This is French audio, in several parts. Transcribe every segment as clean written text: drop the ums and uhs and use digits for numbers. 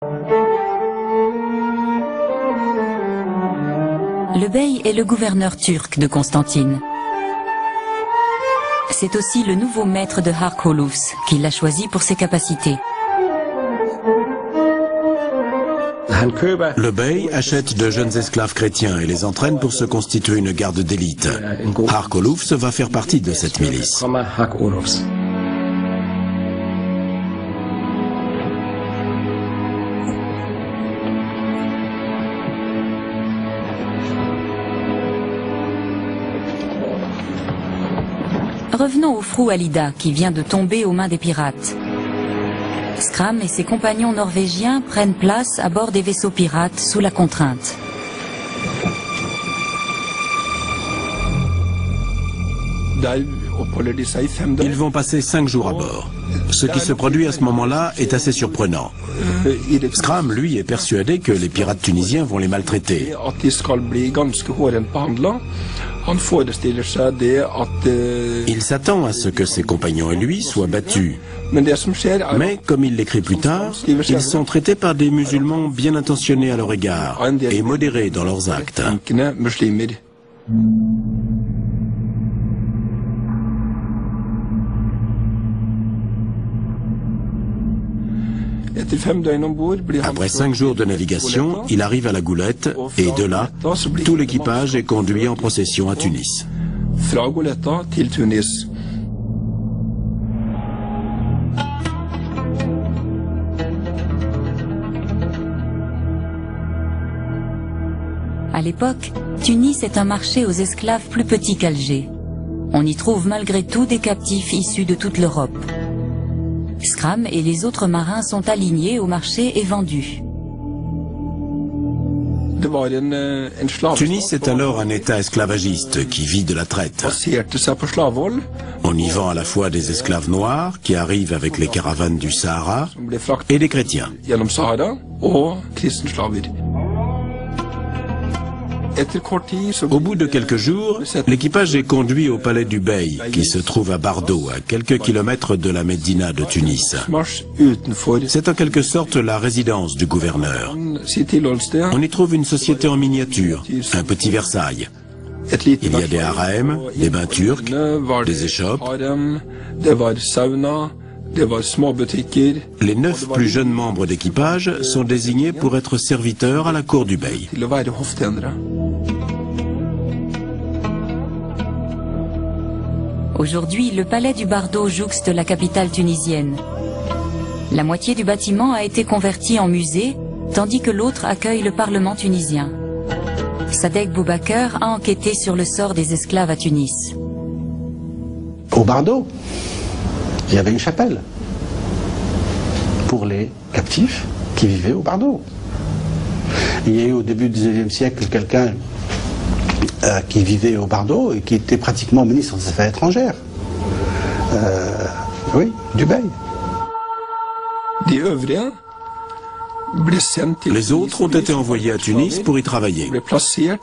Le bey est le gouverneur turc de Constantine. C'est aussi le nouveau maître de Harkholouf, qui l'a choisi pour ses capacités. Le bey achète de jeunes esclaves chrétiens et les entraîne pour se constituer une garde d'élite. Harkholouf va faire partie de cette milice. Revenons au Fru Alida qui vient de tomber aux mains des pirates. Skram et ses compagnons norvégiens prennent place à bord des vaisseaux pirates sous la contrainte. Ils vont passer 5 jours à bord. Ce qui se produit à ce moment-là est assez surprenant. Skram, lui, est persuadé que les pirates tunisiens vont les maltraiter. Il s'attend à ce que ses compagnons et lui soient battus. Mais, comme il l'écrit plus tard, ils sont traités par des musulmans bien intentionnés à leur égard et modérés dans leurs actes. Après 5 jours de navigation, il arrive à la Goulette et de là, tout l'équipage est conduit en procession à Tunis. À l'époque, Tunis est un marché aux esclaves plus petit qu'Alger. On y trouve malgré tout des captifs issus de toute l'Europe. Skram et les autres marins sont alignés au marché et vendus. Tunis est alors un État esclavagiste qui vit de la traite. On y vend à la fois des esclaves noirs qui arrivent avec les caravanes du Sahara et des chrétiens. Au bout de quelques jours, l'équipage est conduit au palais du bey, qui se trouve à Bardo, à quelques kilomètres de la Médina de Tunis. C'est en quelque sorte la résidence du gouverneur. On y trouve une société en miniature, un petit Versailles. Il y a des harems, des bains turcs, des échoppes. Les 9 plus jeunes membres d'équipage sont désignés pour être serviteurs à la cour du bey. Aujourd'hui, le palais du Bardo jouxte la capitale tunisienne. La moitié du bâtiment a été convertie en musée, tandis que l'autre accueille le Parlement tunisien. Sadek Boubaker a enquêté sur le sort des esclaves à Tunis. Au Bardo, il y avait une chapelle pour les captifs qui vivaient au Bardo. Il y a eu au début du XIXe siècle quelqu'un qui vivait au Bardo et qui était pratiquement ministre des Affaires étrangères. Oui, du bey. Les autres ont été envoyés à Tunis pour y travailler.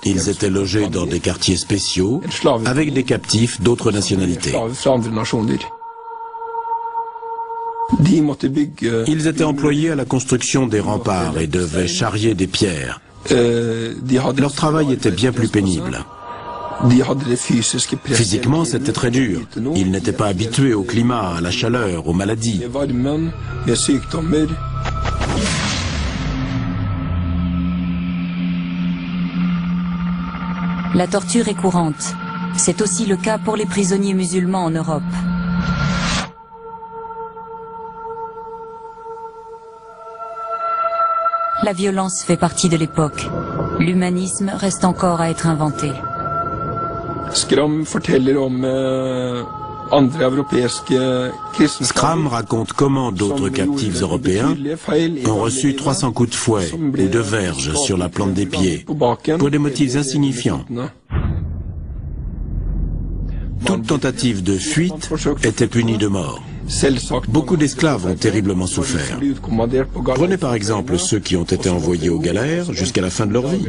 Ils étaient logés dans des quartiers spéciaux avec des captifs d'autres nationalités. Ils étaient employés à la construction des remparts et devaient charrier des pierres. Leur travail était bien plus pénible. Physiquement, c'était très dur. Ils n'étaient pas habitués au climat, à la chaleur, aux maladies. La torture est courante. C'est aussi le cas pour les prisonniers musulmans en Europe. La violence fait partie de l'époque. L'humanisme reste encore à être inventé. Skram raconte comment d'autres captifs européens ont reçu 300 coups de fouet ou de verge sur la plante des pieds pour des motifs insignifiants. Toute tentative de fuite était punie de mort. Beaucoup d'esclaves ont terriblement souffert. Prenez par exemple ceux qui ont été envoyés aux galères jusqu'à la fin de leur vie.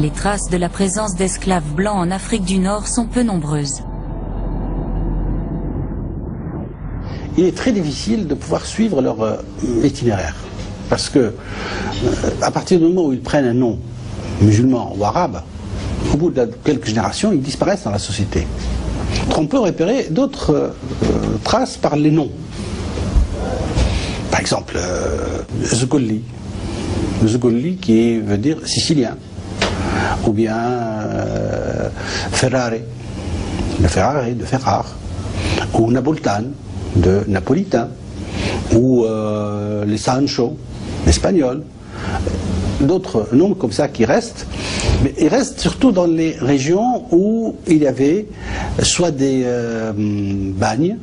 Les traces de la présence d'esclaves blancs en Afrique du Nord sont peu nombreuses. il est très difficile de pouvoir suivre leur itinéraire. Parce que, à partir du moment où ils prennent un nom musulman ou arabe, au bout de quelques générations, ils disparaissent dans la société. On peut repérer d'autres traces par les noms. Par exemple, Zgolli. Zgolli qui veut dire sicilien. Ou bien Ferrare, de Ferrare, de Ferrare. Ou Napolitan, de napolitain. Ou les Sancho, l'espagnol. D'autres noms comme ça qui restent. Mais ils restent surtout dans les régions où il y avait soit des bagnes,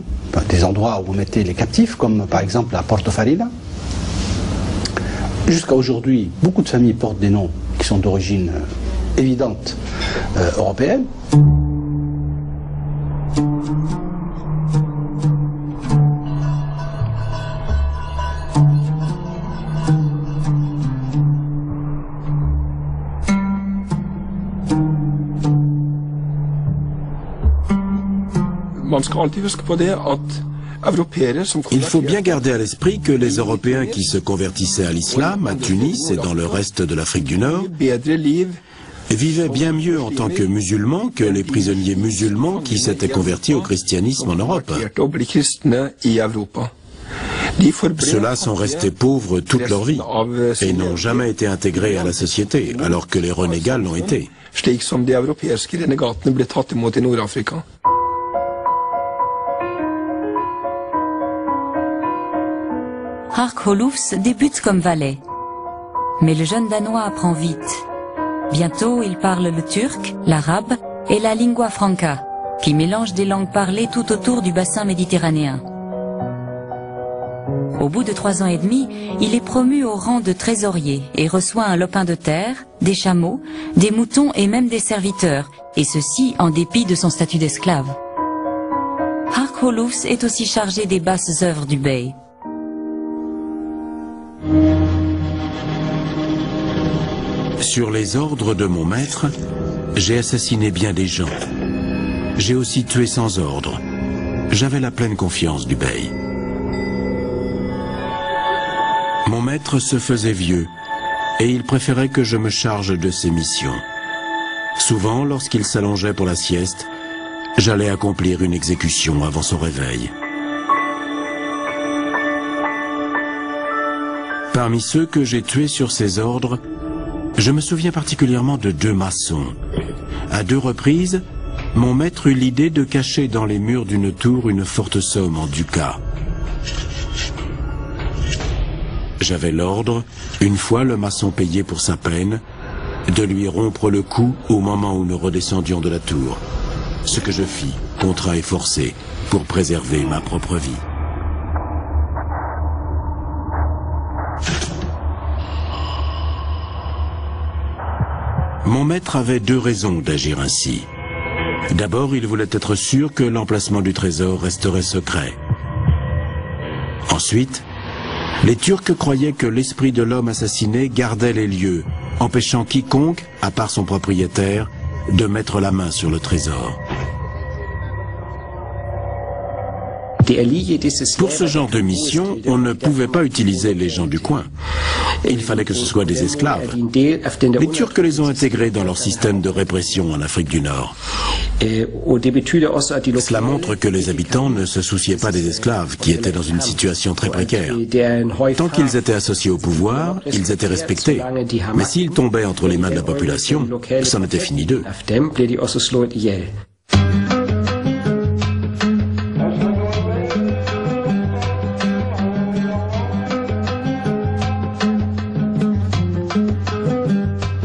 des endroits où on mettait les captifs, comme par exemple à Portofarina. Jusqu'à aujourd'hui, beaucoup de familles portent des noms qui sont d'origine évidente européenne. Il faut bien garder à l'esprit que les Européens qui se convertissaient à l'islam, à Tunis et dans le reste de l'Afrique du Nord, vivaient bien mieux en tant que musulmans que les prisonniers musulmans qui s'étaient convertis au christianisme en Europe. Ceux-là sont restés pauvres toute leur vie et n'ont jamais été intégrés à la société, alors que les renégats l'ont été. Hark Holufs débute comme valet. Mais le jeune Danois apprend vite. Bientôt, il parle le turc, l'arabe et la lingua franca, qui mélange des langues parlées tout autour du bassin méditerranéen. Au bout de 3 ans et demi, il est promu au rang de trésorier et reçoit un lopin de terre, des chameaux, des moutons et même des serviteurs, et ceci en dépit de son statut d'esclave. Hark Holufs est aussi chargé des basses œuvres du bey. Sur les ordres de mon maître, j'ai assassiné bien des gens. J'ai aussi tué sans ordre. J'avais la pleine confiance du bey. Mon maître se faisait vieux et il préférait que je me charge de ses missions. Souvent, lorsqu'il s'allongeait pour la sieste, j'allais accomplir une exécution avant son réveil. Parmi ceux que j'ai tués sur ses ordres, je me souviens particulièrement de 2 maçons. À 2 reprises, mon maître eut l'idée de cacher dans les murs d'une tour une forte somme en ducats. J'avais l'ordre, une fois le maçon payé pour sa peine, de lui rompre le cou au moment où nous redescendions de la tour. Ce que je fis, contraint et forcé, pour préserver ma propre vie. Mon maître avait 2 raisons d'agir ainsi. D'abord, il voulait être sûr que l'emplacement du trésor resterait secret. Ensuite, les Turcs croyaient que l'esprit de l'homme assassiné gardait les lieux, empêchant quiconque, à part son propriétaire, de mettre la main sur le trésor. Pour ce genre de mission, on ne pouvait pas utiliser les gens du coin. Il fallait que ce soient des esclaves. Les Turcs les ont intégrés dans leur système de répression en Afrique du Nord. Cela montre que les habitants ne se souciaient pas des esclaves, qui étaient dans une situation très précaire. Tant qu'ils étaient associés au pouvoir, ils étaient respectés. Mais s'ils tombaient entre les mains de la population, c'en était fini d'eux.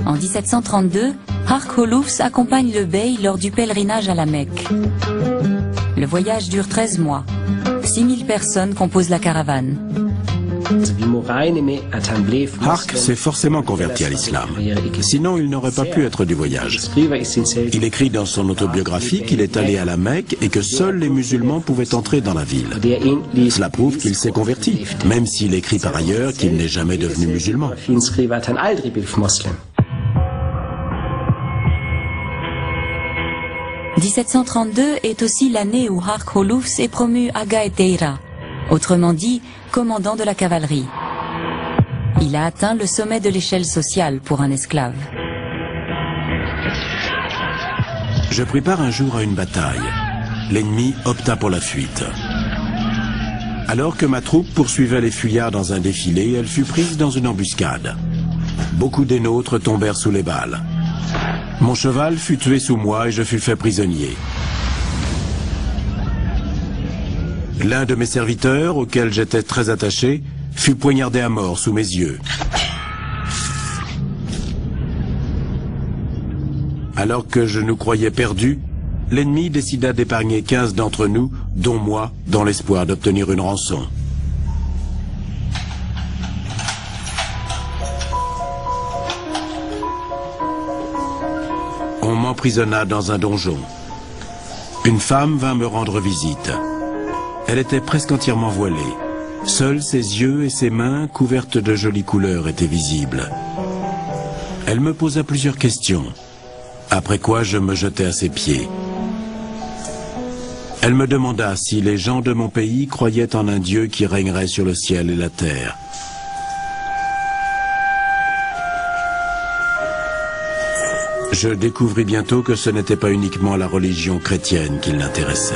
En 1732, Hark Holufs accompagne le bey lors du pèlerinage à la Mecque. Le voyage dure 13 mois. 6000 personnes composent la caravane. Hark s'est forcément converti à l'islam. Sinon, il n'aurait pas pu être du voyage. Il écrit dans son autobiographie qu'il est allé à la Mecque et que seuls les musulmans pouvaient entrer dans la ville. Cela prouve qu'il s'est converti, même s'il écrit par ailleurs qu'il n'est jamais devenu musulman. 1732 est aussi l'année où Hark Holufs est promu Aga Eteira, autrement dit, commandant de la cavalerie. Il a atteint le sommet de l'échelle sociale pour un esclave. Je pris part un jour à une bataille. L'ennemi opta pour la fuite. Alors que ma troupe poursuivait les fuyards dans un défilé, elle fut prise dans une embuscade. Beaucoup des nôtres tombèrent sous les balles. Mon cheval fut tué sous moi et je fus fait prisonnier. L'un de mes serviteurs, auquel j'étais très attaché, fut poignardé à mort sous mes yeux. Alors que je nous croyais perdus, l'ennemi décida d'épargner 15 d'entre nous, dont moi, dans l'espoir d'obtenir une rançon. On m'emprisonna dans un donjon. Une femme vint me rendre visite. Elle était presque entièrement voilée. Seuls ses yeux et ses mains, couvertes de jolies couleurs, étaient visibles. Elle me posa plusieurs questions, après quoi je me jetai à ses pieds. Elle me demanda si les gens de mon pays croyaient en un Dieu qui régnerait sur le ciel et la terre. Je découvris bientôt que ce n'était pas uniquement la religion chrétienne qui l'intéressait.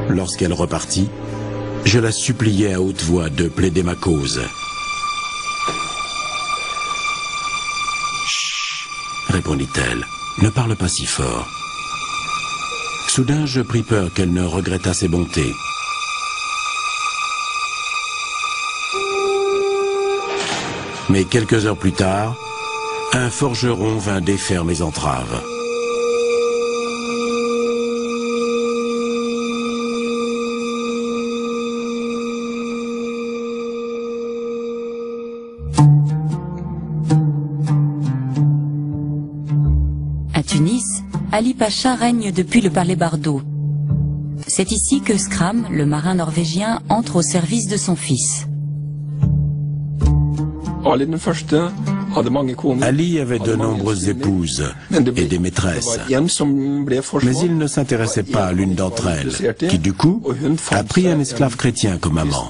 Lorsqu'elle repartit, je la suppliai à haute voix de plaider ma cause. « Chut !» répondit-elle, « ne parle pas si fort. » Soudain, je pris peur qu'elle ne regrettât ses bontés. Mais quelques heures plus tard, un forgeron vint défaire mes entraves. À Tunis, Ali Pacha règne depuis le palais Bardo. C'est ici que Skram, le marin norvégien, entre au service de son fils. Ali avait de nombreuses épouses et des maîtresses, mais il ne s'intéressait pas à l'une d'entre elles, qui du coup a pris un esclave chrétien comme amant.